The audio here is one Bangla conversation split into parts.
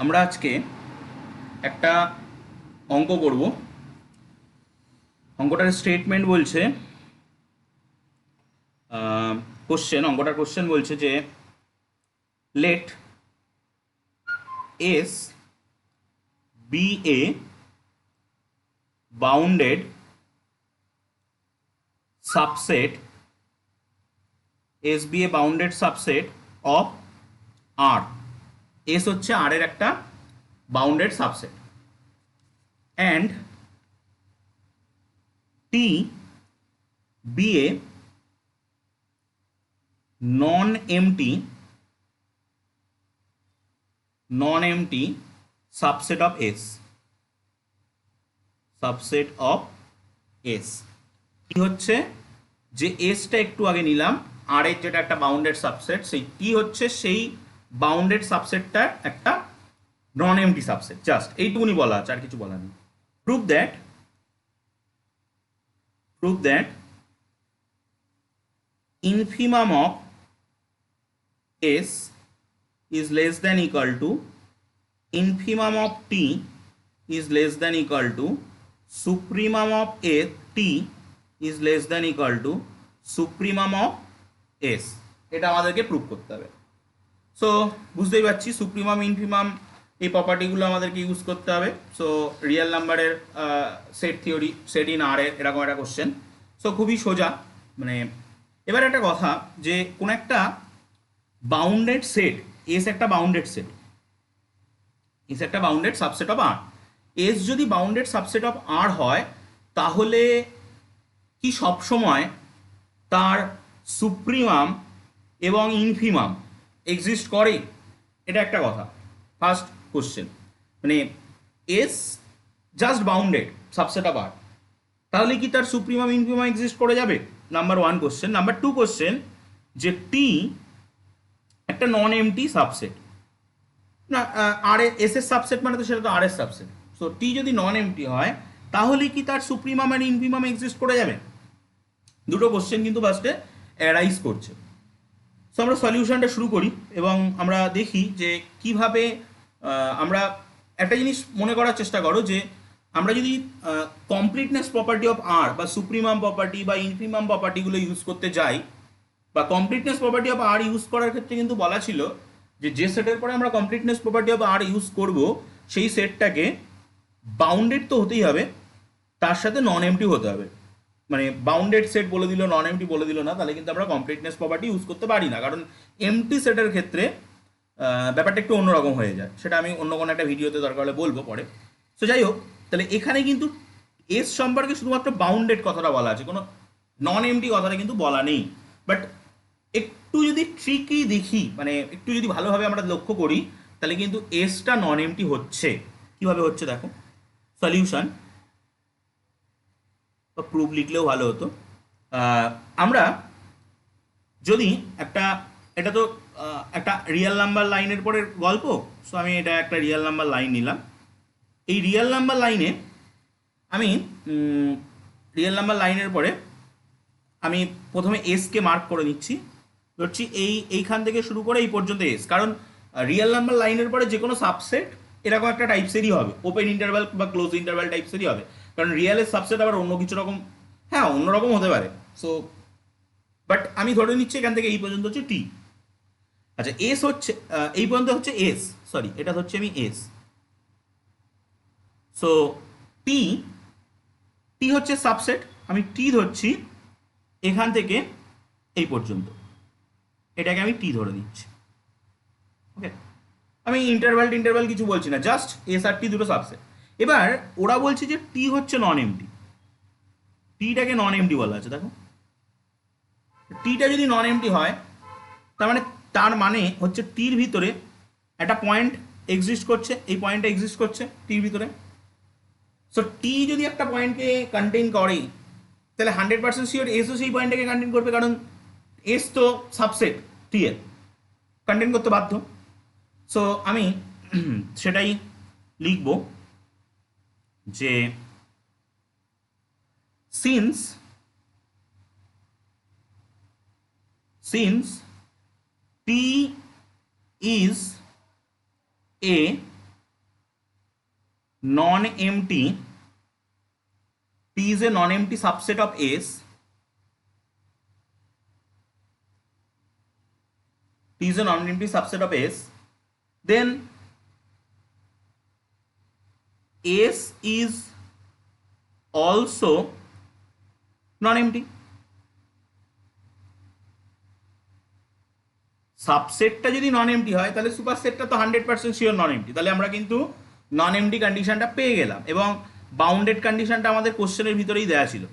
আমরা আজকে একটা অঙ্ক করব। অঙ্কটার স্টেটমেন্ট বলছে, অঙ্কটার কোশ্চেন বলছে যে let S be a bounded subset, S be a bounded subset of R. S হচ্ছে আর এর একটা bounded subset, and T be a non empty subset of S, subset of S. কি হচ্ছে যে এসটা একটু আগে নিলাম, আর এর যেটা একটা বাউন্ডেড সাবসেট, সেই টি হচ্ছে সেই বাউন্ডেড সাবসেটটার একটা নন এমটি সাবসেট। জাস্ট এইটুকুনি বলা আছে, আর কিছু বলা নেই। Prove that infimum of s is less than equal to infimum of t is less than equal to supremum of a t is less than equal to supremum of s। এটা আমাদেরকে প্রুভ করতে হবে। সো বুঝতেই পারছি সুপ্রিমাম ইনফিমাম এই প্রপার্টিগুলো আমাদেরকে ইউজ করতে হবে। সো রিয়েল নাম্বারের সেট থিওরি, সেট ইন আর এর এরকম একটা কোশ্চেন। সো খুবই সোজা। মানে এবার একটা কথা, যে কোন একটা বাউন্ডেড সেট, এস একটা বাউন্ডেড সেট, এস একটা bounded subset of R. S যদি বাউন্ডেড সাবসেট অফ আর হয়, তাহলে কি সবসময় তার সুপ্রিমাম এবং ইনফিমাম এক্সিস্ট করে? এটা একটা কথা, ফার্স্ট কোশ্চেন। মানে S just bounded subset of R, তাহলে কি তার সুপ্রিমাম ইনফিমাম এক্সিস্ট করে যাবে? Number one question. Number two question, যে টি একটা নন এমটি সাবসেট না, আর এস এর সাবসেট মানে তো সেটা তো আর এর সাবসেট। সো টি যদি নন এমটি হয়, তাহলে কি তার সুপ্রিমাম আর ইনফিমাম এক্সিস্ট করে যাবে? দুটো কোশ্চেন কিন্তু ফার্স্টে অ্যারাইজ করছে। সো আমরা সলিউশনটা শুরু করি এবং আমরা দেখি যে কিভাবে আমরা একটা জিনিস মনে করার চেষ্টা করো, যে আমরা যদি কমপ্লিটনেস প্রপার্টি অফ আর বা সুপ্রিমাম প্রপার্টি বা ইনফিমাম প্রপার্টিগুলো ইউজ করতে যাই, বা completeness property of R use করার ক্ষেত্রে কিন্তু বলা ছিল যে সেটের পরে আমরা completeness property of R use করব, সেই সেটটাকে বাউন্ডেড তো হতেই হবে, তার সাথে নন এমটি হতে হবে। মানে বাউন্ডেড সেট বলে দিল, নন এমটি বলে দিল না, তাহলে কিন্তু আমরা কমপ্লিটনেস প্রপার্টি ইউজ করতে পারি না। কারণ এমটি সেটের ক্ষেত্রে ব্যাপারটা একটু অন্যরকম হয়ে যায়। সেটা আমি অন্য কোনো একটা ভিডিওতে দরকার হলে বলবো পরে। সো যাই হোক, তাহলে এখানে কিন্তু এস সম্পর্কে শুধুমাত্র বাউন্ডেড কথাটা বলা আছে, কোনো নন এমটি কথাটা কিন্তু বলা নেই। বাট একটু যদি ট্রিকি দেখি, মানে একটু যদি ভালোভাবে আমরা লক্ষ্য করি, তাহলে কিন্তু এসটা নন এমটি হচ্ছে। কিভাবে হচ্ছে দেখো, সলিউশন বা প্রুফ লিখলেও ভালো হতো। আমরা যদি একটা, এটা তো একটা রিয়েল নাম্বার লাইনের পরের গল্প। সো আমি এটা একটা রিয়েল নাম্বার লাইন নিলাম। এই রিয়েল নাম্বার লাইনে আমি রিয়েল নাম্বার লাইনের পরে আমি প্রথমে এসকে মার্ক করে নিচ্ছি। ধরছি এইখান থেকে শুরু করে এই পর্যন্ত এস, কারণ রিয়েল নাম্বার লাইনের পরে যে কোনো সাবসেট এরকম একটা টাইপসেরই হবে, ওপেন ইন্টারভ্যাল বা ক্লোজ ইন্টারভ্যাল টাইপসেরই হবে। কারণ রিয়েলের সাবসেট আবার অন্য কিছু রকম, হ্যাঁ অন্যরকম হতে পারে। সো বাট আমি ধরে নিচ্ছি এখান থেকে এই পর্যন্ত হচ্ছে টি। আচ্ছা এস হচ্ছে এই পর্যন্ত হচ্ছে এস, সরি এটা হচ্ছে আমি এস। সো টি, টি হচ্ছে সাবসেট, আমি টি ধরছি এখান থেকে এই পর্যন্ত, এটাকে আমি টি ধরে নিচ্ছি। ওকে, আমি ইন্টারভ্যাল কিছু বলছি না, জাস্ট এস আর টি দুটো সাবসেট। এবার ওরা বলছে যে টি হচ্ছে নন এমটি, টিটাকে নন এমটি বলা আছে। দেখো টিটা যদি নন এমটি হয়, তার মানে হচ্ছে টির ভিতরে একটা পয়েন্ট এক্সিস্ট করছে, এই পয়েন্টটা এক্সিস্ট করছে টির ভিতরে। সো টি যদি একটা পয়েন্টকে কন্টেইন করে, তাহলে 100% শিওর এসও সেই পয়েন্টটাকে কন্টেইন করবে, কারণ এস তো সাবসেট টি এর, কন্টেইন করতে বাধ্য। সো আমি সেটাই লিখব, যে since since T is a non-empty, T is a non-empty subset of S, T is a non-empty subset of S, then S is also non-empty. সাবসেটটা যদি নন এমটি হয় তাহলে সুপারসেটটা তো 100% শিওর নন এমটি, তাহলে আমরা কিন্তু নন এমটি কন্ডিশনটা পেয়ে গেলাম। এবং বাউন্ডেড কন্ডিশনটা আমাদের কোশ্চেনের ভিতরেই দেওয়া ছিল,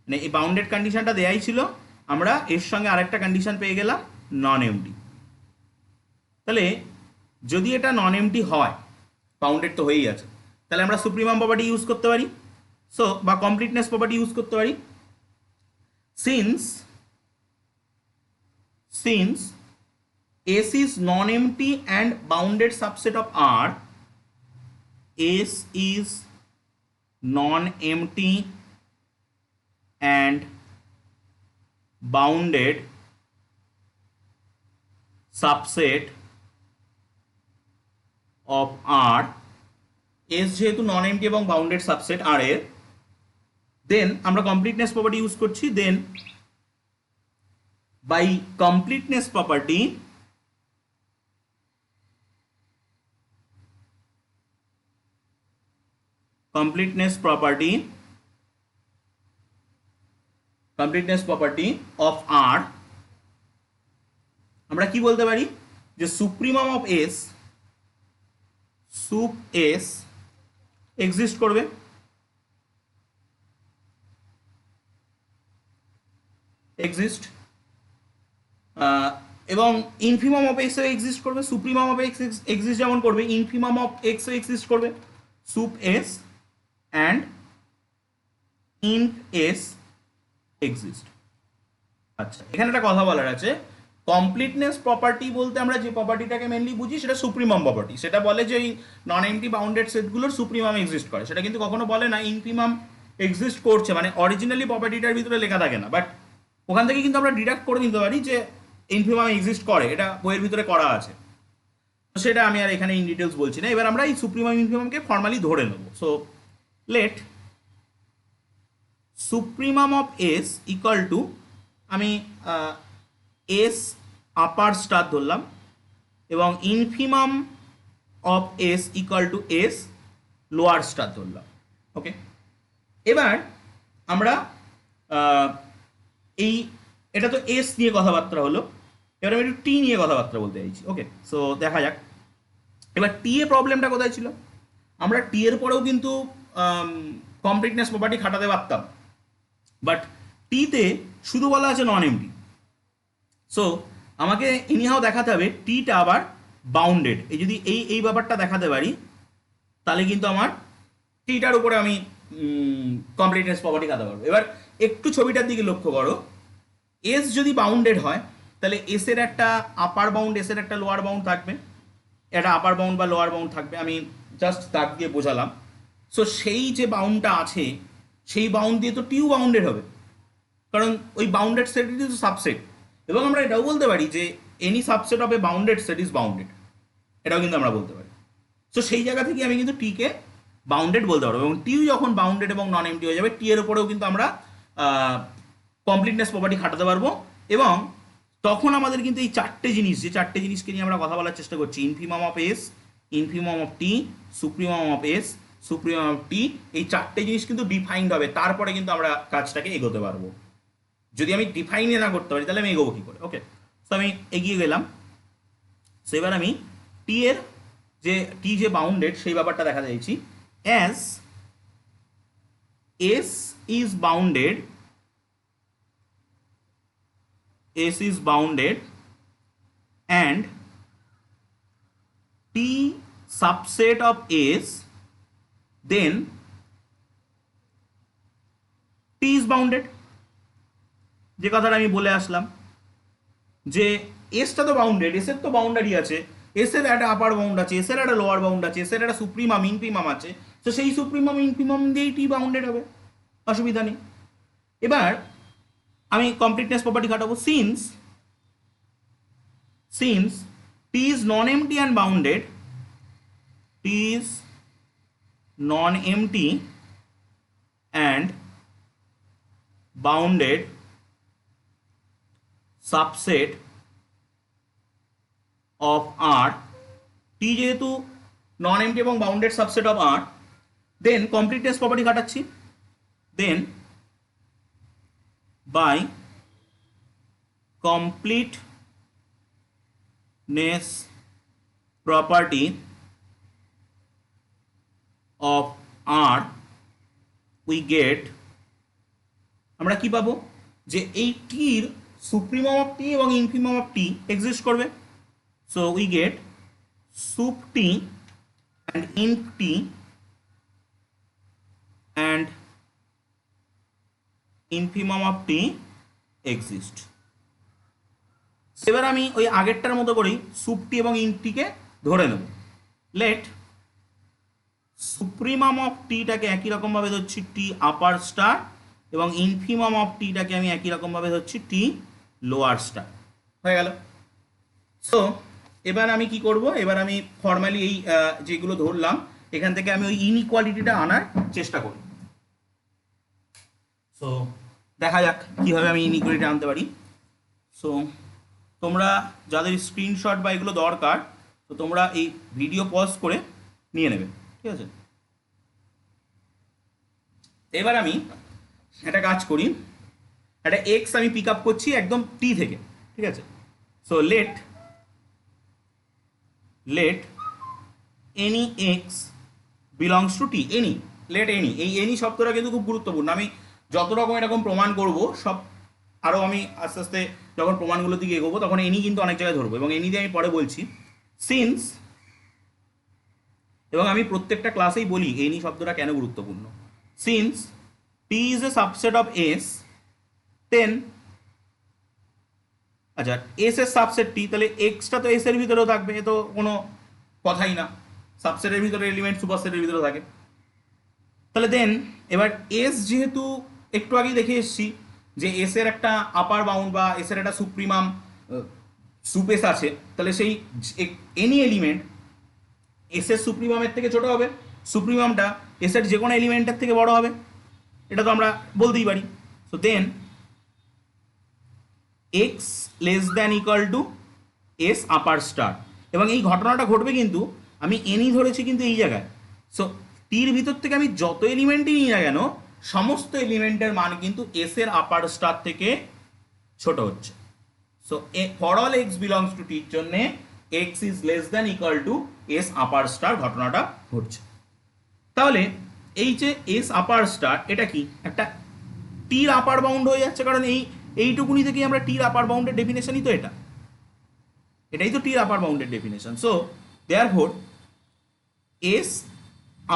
মানে এই বাউন্ডেড কন্ডিশনটা দেওয়াই ছিল, আমরা এর সঙ্গে আরেকটা কন্ডিশন পেয়ে গেলাম নন এমটি। তাহলে যদি এটা নন এমটি হয়, বাউন্ডেড তো হয়েই আছে, তাহলে আমরা সুপ্রিমাম প্রপার্টি ইউজ করতে পারি, সো বা কমপ্লিটনেস প্রপার্টি ইউজ করতে পারি। Since S is non-empty and bounded subset of R, S is non-empty and bounded subset of R, S যেহেতু নন এমটি এবং বাউন্ডেড সাবসেট R এর, দেন আমরা কমপ্লিটনেস প্রপার্টি ইউজ করছি। Then by completeness property of R, আমরা কি বলতে পারি যে supremum of S, sup S exist করবে, এবং ইনফিমাম অফ এক্স এক্সিস্ট করবে। সুপ্রিমাম অফ এক্স এক্সিস্ট যেমন করবে, ইনফিমাম অফ এক্স এক্সিস্ট করবে। Sup S and inf S exist. আচ্ছা, এখানে একটা কথা বলার আছে, কমপ্লিটনেস প্রপার্টি বলতে আমরা যে প্রপার্টিটাকে মেনলি বুঝি সেটা সুপ্রিমাম প্রপার্টি। সেটা বলে যে এই নন এমটি বাউন্ডেড সেটগুলোর সুপ্রিমাম এক্সিস্ট করে, সেটা কিন্তু কখনো বলে না ইনফিমাম এক্সিস্ট করছে, মানে অরিজিনালি প্রপার্টিটার ভিতরে লেখা থাকে না, বাট ওখান থেকে কিন্তু আমরা ডিডাক্ট করে নিতে পারি যে ইনফিমাম এক্সিস্ট করে, এটা বইয়ের ভিতরে করা আছে। তো সেটা আমি আর এখানে ইন ডিটেলস বলছি না। এবার আমরা এই সুপ্রিমাম ইনফিমামকে ফর্মালি ধরে নেব। So let supremum of S equal to, আমি এস আপার স্টার ধরলাম, এবং infimum of S equal to S lower star ধরলাম। ওকে, এবার আমরা এই, এটা তো এস নিয়ে কথাবার্তা হলো, এবার আমি একটু টি নিয়ে কথাবার্তা বলতে চাইছি। ওকে, সো দেখা যাক এবার টি এ প্রবলেমটা কোথায় ছিল। আমরা টি এর পরেও কিন্তু কমপ্লিটনেস প্রপার্টি খাটাতে পারতাম, বাট টিতে শুধু বলা আছে নন এমটি। সো আমাকে এনিহাও দেখাতে হবে টিটা আবার বাউন্ডেড। এই যদি এই ব্যাপারটা দেখাতে পারি তাহলে কিন্তু আমার টিটার উপরে আমি কমপ্লিটনেস প্রপার্টি খাটাতে পারবো। এবার একটু ছবিটার দিকে লক্ষ্য করো, এস যদি বাউন্ডেড হয় তাহলে এস এর একটা আপার বাউন্ড, এস এর একটা লোয়ার বাউন্ড থাকবে, এটা আপার বাউন্ড বা লোয়ার বাউন্ড থাকবে, আমি জাস্ট দাগ দিয়ে বোঝালাম। সো সেই যে বাউন্ডটা আছে সেই বাউন্ড দিয়ে তো টিউ বাউন্ডেড হবে, কারণ ওই বাউন্ডেড সেট ইজ সাবসেট। এবং আমরা এটাও বলতে পারি যে any subset of A bounded set is bounded, এটাও কিন্তু আমরা বলতে পারি। সো সেই জায়গা থেকে আমি কিন্তু টিকে বাউন্ডেড বলতে পারবো, এবং টিউ যখন বাউন্ডেড এবং নন এমটি হয়ে যাবে, টি এর উপরেও কিন্তু আমরা কমপ্লিটনেস প্রপার্টি খাটাতে পারবো। এবং তখন আমাদের কিন্তু এই চারটে জিনিস, যে চারটে জিনিসকে নিয়ে আমরা কথা বলার চেষ্টা করছি, infimum of S, infimum of T, supremum of S, supremum of T, এই চারটে জিনিস কিন্তু ডিফাইন্ড হবে, তারপরে কিন্তু আমরা কাজটাকে এগোতে পারবো। যদি আমি ডিফাইনে না করতে পারি তাহলে আমি এগোবো কী করে? ওকে, তো আমি এগিয়ে গেলাম। সো এবার আমি টি এর টি যে বাউন্ডেড সেই ব্যাপারটা দেখা যাচ্ছি। As S is bounded, S is bounded and T subset of S, then T is bounded। যে কথাটা আমি বলে আসলাম যে এসটা তো বাউন্ডেড, এস এর তো বাউন্ডারি আছে, এস এর একটা আপার বাউন্ড আছে, এস এর একটা লোয়ার বাউন্ড আছে, এস এর একটা সুপ্রিমাম ইনফিমাম আছে, তো সেই সুপ্রিমাম ইনফিমাম দিয়েই টি বাউন্ডেড হবে, অসুবিধা নেই। এবার আমি কমপ্লিটনেস প্রপার্টি খাটাবো। Since T is non empty and bounded, T is non-empty and bounded subset of R, T যেহেতু নন এমটি এবং bounded subset of R, then completeness property খাটাচ্ছি, then by completeness property of R we get, আমরা কি পাবো, যে এই টির সুপ্রিমাম অফ টি এবং ইনফিমাম অফ টি এক্সিস্ট করবে। So we get sup T and inf T and infimum of T exist. এবার আমি ওই আগেরটার মতো করেই সুপটি এবং ইনটিকে ধরে নেব। লেট সুপ্রিমাম অফ টিটাকে একই রকমভাবে ধরছি টি আপার স্টার, এবং ইনফিমাম অফ টিটাকে আমি একই রকমভাবে ধরছি টি লোয়ার স্টার। হয়ে গেল। সো এবার আমি কি করব, এবার আমি ফর্মালি এই যেগুলো ধরলাম এখান থেকে আমি ওই ইনইকুয়ালিটিটা আনার চেষ্টা করি। সো দেখা যাক কীভাবে আমি ইনইকুয়ালিটি আনতে পারি। সো তোমরা যাদের স্ক্রিনশট বা এগুলো দরকার, তো তোমরা এই ভিডিও পজ করে নিয়ে নেবে, ঠিক আছে। এবার আমি একটা কাজ করি, একটা এক্স আমি পিক আপ করছি একদম টি থেকে, ঠিক আছে। So let any X belongs to T, any, let any, এই এনি শব্দটা কিন্তু খুব গুরুত্বপূর্ণ। আমি যত রকম এরকম প্রমাণ করব সব, আরও আমি আস্তে আস্তে যখন প্রমাণগুলোর দিকে এগোবো তখন এনি কিন্তু অনেক জায়গায় ধরবো, এবং এনি দিয়ে আমি পরে বলছি। সিন্স, এবং আমি প্রত্যেকটা ক্লাসেই বলি এনি শব্দটা কেন গুরুত্বপূর্ণ। Since T is a subset of S, then আচ্ছা এস এর সাবসেট টি, তাহলে এক্সটা তো এস এর ভিতরেও থাকবে, এ তো কোনো কথাই না, সাবসেটের ভিতরে এলিমেন্ট সুপারসেটের ভিতরে থাকে। তাহলে দেন এবার এস যেহেতু একটু আগেই দেখে এসেছি যে এস এর একটা আপার বাউন্ড বা এস এর একটা সুপ্রিমাম সুপেস আছে, তাহলে সেই এনি এলিমেন্ট এস এর সুপ্রিমামের থেকে ছোট হবে, সুপ্রিমামটা এস এর যে কোনো এলিমেন্টের থেকে বড় হবে, এটা তো আমরা বলতেই পারি। So then X less than equal to S upper star, এবং এই ঘটনাটা ঘটবে কিন্তু আমি এনি ধরেছি কিন্তু এই জায়গায়। সো টির ভিতর থেকে আমি যত এলিমেন্টই নিই না কেন সমস্ত এলিমেন্টের মান কিন্তু এস এর আপার স্টার থেকে ছোট হচ্ছে। So for all x belongs two টির জন্য x is less than equal to S upper star ঘটনাটা ঘটছে। তাহলে এই যে এস আপার স্টার এটা কি একটা টির আপার বাউন্ড হয়ে যাচ্ছে, কারণ এইটুকুনি থেকেই আমরা টির আপার বাউন্ডের ডেফিনেশনই তো এটাই তো টির আপার বাউন্ডের definition. So therefore S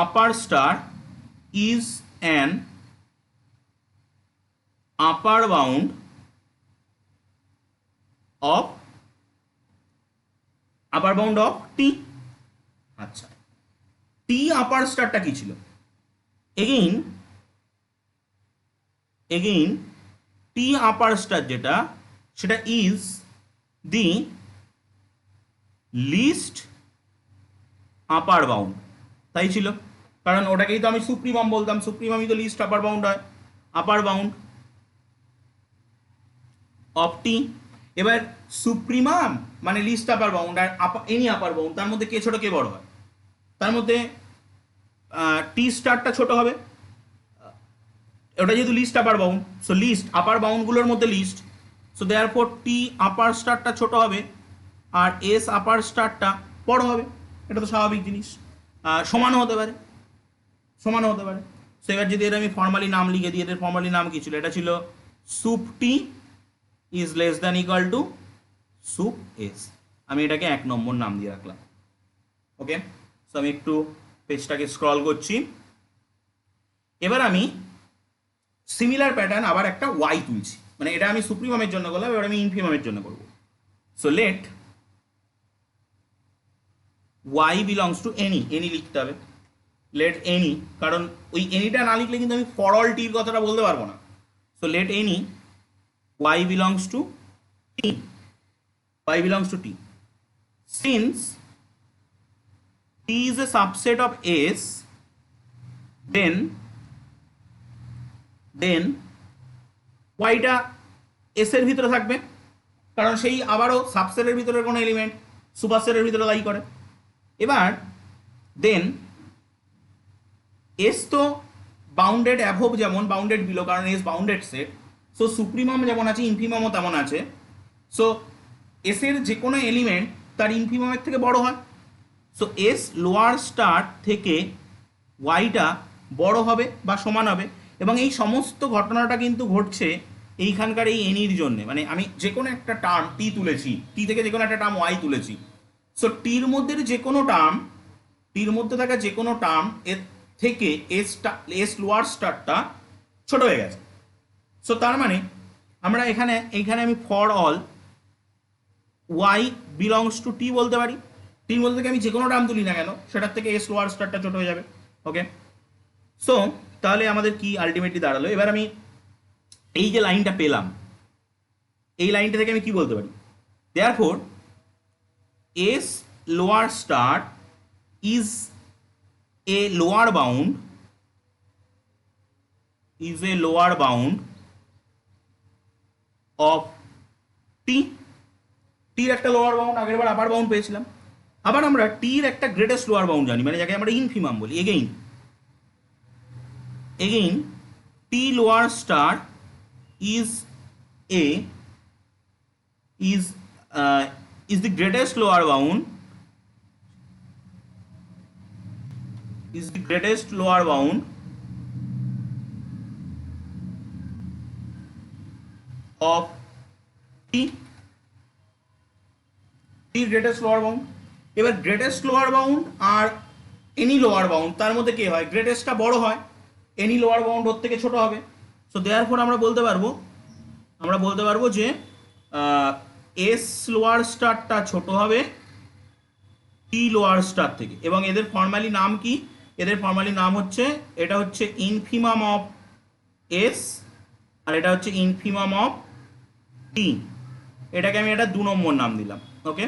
upper star is an upper bound of T. আচ্ছা টি আপার স্টারটা কি ছিল, এগেইন টি আপার স্টার যেটা, সেটা is the list upper bound, তাই ছিল, কারণ ওটাকেই তো আমি সুপ্রিমাম বলতাম, সুপ্রিমামই তো লিস্ট আপার বাউন্ড হয়, আপার বাউন্ড অফ টি। এবার সুপ্রিমাম মানে লিস্ট আপার বাউন্ড, আর এনি আপার বাউন্ড, তার মধ্যে কে ছোট কে বড় হয়, তার মধ্যে টি স্টারটা ছোট হবে, ওটা যেহেতু least upper bound, so least upper বাউন্ডগুলোর মধ্যে least, so therefore T upper স্টারটা ছোট হবে আর এস আপার স্টারটা বড় হবে, এটা তো স্বাভাবিক জিনিস। সমানও হতে পারে। সো এবার যদি এর আমি ফর্মালি নাম লিখে দিই, এদের ফর্মালি নাম কি ছিল, এটা ছিল soup T is less than equal two soup S, আমি এটাকে 1 নম্বর নাম দিয়ে রাখলাম। ওকে, সো আমি একটু পেজটাকে স্ক্রল করছি। এবার আমি সিমিলার প্যাটার্ন আবার একটা ওয়াই তুলছি, মানে এটা আমি সুপ্রিমামের জন্য করলাম, এবার আমি ইনফিমামের জন্য করব। So let Y belongs to any, লিখতে হবে, লেট এনি, কারণ ওই এনিটা না লিখলে কিন্তু আমি ফর অল টির কথাটা বলতে পারবো না। So let any Y belongs to T, since T is a subset of S then then ওয়াইটা এস এর ভিতরে থাকবে, কারণ সেই আবারও সাবসেলের ভিতরে কোনো এলিমেন্ট সুপারসেলের ভিতরে লাই করে। এবার দেন এস তো বাউন্ডেড অ্যাভোভ যেমন বাউন্ডেড বিলো, কারণ S bounded set. So supremum যেমন আছে ইনফিমামও তেমন আছে। সো এস এর যে কোনো এলিমেন্ট তার ইনফিমামের থেকে বড় হয়। সো এস লোয়ার স্টার থেকে ওয়াইটা বড় হবে বা সমান হবে, এবং এই সমস্ত ঘটনাটা কিন্তু ঘটছে এইখানকার এই এনির জন্য। মানে আমি যে কোনো একটা টার্ম টি তুলেছি, টি থেকে যে কোনো একটা টার্ম ওয়াই তুলেছি। সো টির মধ্যে যে কোনো টার্ম, টির মধ্যে থাকা যে কোনো টার্ম এর থেকে এস লোয়ার স্টারটা ছোট হয়ে গেছে। সো তার মানে আমরা এইখানে আমি for all Y belongs to T বলতে পারি। টির মধ্যে থেকে আমি যে কোনো টার্ম তুলি না কেন সেটার থেকে এস লোয়ার স্টারটা ছোট হয়ে যাবে। ওকে, সো তাহলে আমাদের কি আলটিমেটলি দাঁড়ালো, এবার আমি এই যে লাইনটা পেলাম এই লাইনটা থেকে আমি কি বলতে পারি, therefore S lower star is a lower bound of T. টির একটা লোয়ার বাউন্ড, আগের বার আপার বাউন্ড পেয়েছিলাম, আবার আমরা টির একটা গ্রেটেস্ট লোয়ার বাউন্ড জানি, মানে যাকে আমরা ইনফিমাম বলি। Again T lower star is the greatest lower bound of t, greatest lower bound। এবার গ্রেটেস্ট লোয়ার বাউন্ড আর এনি লোয়ার বাউন্ড তার মধ্যে কে হয়, গ্রেটেস্টটা বড় হয়, এনি লোয়ার বাউন্ড ওর থেকে ছোট হবে। সো দেয়ারফর আমরা বলতে পারবো যে এস লোয়ার স্টারটা ছোট হবে টি লোয়ার স্টার থেকে, এবং এদের ফর্মালি নাম কি, এদের ফর্মালি নাম হচ্ছে, এটা হচ্ছে ইনফিমাম অফ এস আর এটা হচ্ছে ইনফিমাম অফ টি। এটাকে আমি এটা 2 নম্বর নাম দিলাম। ওকে,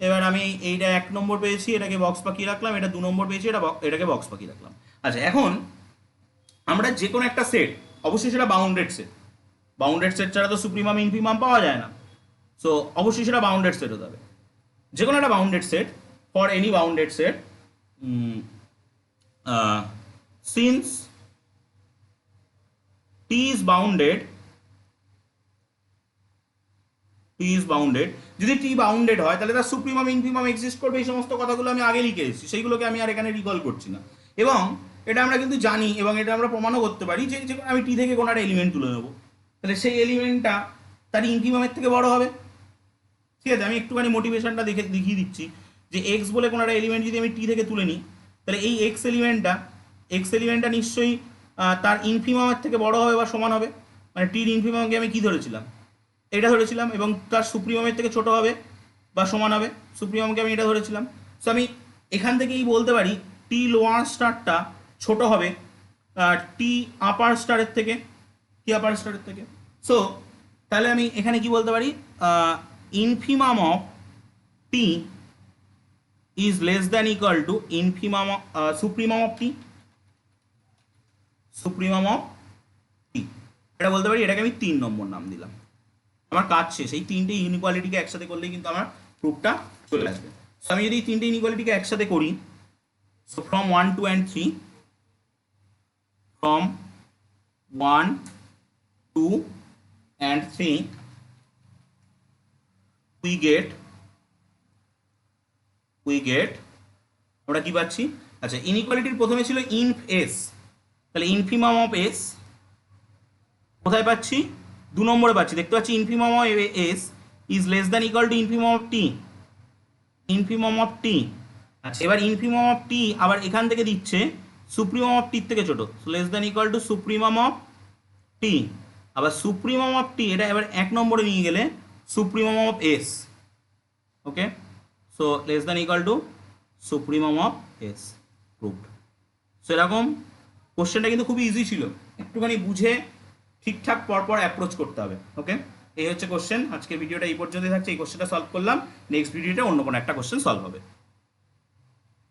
এবার আমি এইটা 1 নম্বর পেয়েছি, এটাকে বক্স পাকিয়ে রাখলাম, এটা 2 নম্বর পেয়েছি, এটাকে বক্স পাকিয়ে রাখলাম। আচ্ছা, এখন আমরা যে কোনো একটা সেট, অবশ্যই সেটা বাউন্ডেড সেট ছাড়া তো সুপ্রিমাম ইনফিমাম পাওয়া যায় না। সো অবশ্যই সেটা বাউন্ডেড সেট হতে হবে। যে কোনো একটা bounded set, for any bounded set, since T is bounded, যদি টি বাউন্ডেড হয় তাহলে তার সুপ্রিমাম ইনফিমাম এক্সিস্ট করবে। এই সমস্ত কথাগুলো আমি আগে লিখে এসেছি, সেইগুলোকে আমি আর এখানে রিকল করছি না। এবং এটা আমরা কিন্তু জানি, এবং এটা আমরা প্রমাণও করতে পারি যে আমি টি থেকে কোনো একটা এলিমেন্ট তুলে নেবো, তাহলে সেই এলিমেন্টটা তার ইনফিমামের থেকে বড় হবে। ঠিক আছে, আমি একটুখানি মোটিভেশনটা দেখিয়ে দিচ্ছি যে এক্স বলে কোনো একটা এলিমেন্ট যদি আমি টি থেকে তুলে নিই, তাহলে এই এক্স এলিমেন্টটা নিশ্চয়ই তার ইনফিমামের থেকে বড় হবে বা সমান হবে। মানে টির ইনফিমামকে আমি কি ধরেছিলাম, এটা ধরেছিলাম, এবং তার সুপ্রিমামের থেকে ছোট হবে বা সমান হবে, সুপ্রিমামকে আমি এটা ধরেছিলাম। সো আমি এখান থেকেই বলতে পারি টি লোয়ার স্টারটা ছোট হবে টি আপার স্টারের থেকে, সো তাহলে আমি এখানে কি বলতে পারি, infimum of T is less than equal to supremum of T, এটা বলতে পারি। এটাকে আমি 3 নম্বর নাম দিলাম। আমার কাজ শেষ। এই 3টে ইনইকুয়ালিটিকে একসাথে করলেই কিন্তু আমার প্রুফটা চলে আসবে। সো আমি যদি এই 3টে ইনইকুয়ালিটিকে একসাথে করি, so from 1, 2 and 3, from 1, 2 and 3 we get আমরা কি পাচ্ছি, আচ্ছা ইনইকুয়ালিটির প্রথমে ছিল ইনফ এস, তাহলে ইনফিমাম অফ এস কোথায় পাচ্ছি, 2 নম্বরে পাচ্ছি, দেখতে পাচ্ছি infimum of S is less than equal to infimum of T. আচ্ছা, এবার ইনফিমাম অফ টি আবার এখান থেকে দিচ্ছে সুপ্রিমাম অফ টির থেকে ছোট, less than equal to supremum of T. আবার সুপ্রিমাম অফ টি এটা এবার 1 নম্বরে নিয়ে গেলে supremum of S. Okay, so less than equal to supremum of S, proved. So এরকম কোশ্চেনটা কিন্তু খুবই ইজি ছিল, একটুখানি বুঝে ঠিকঠাক পরপর অ্যাপ্রোচ করতে হবে। ওকে, এই হচ্ছে কোশ্চেন। আজকের ভিডিওটা এই পর্যন্তই থাকছে। এই কোশ্চেনটা সলভ করলাম, নেক্সট ভিডিওতে অন্য কোনো একটা কোশ্চেন সলভ হবে।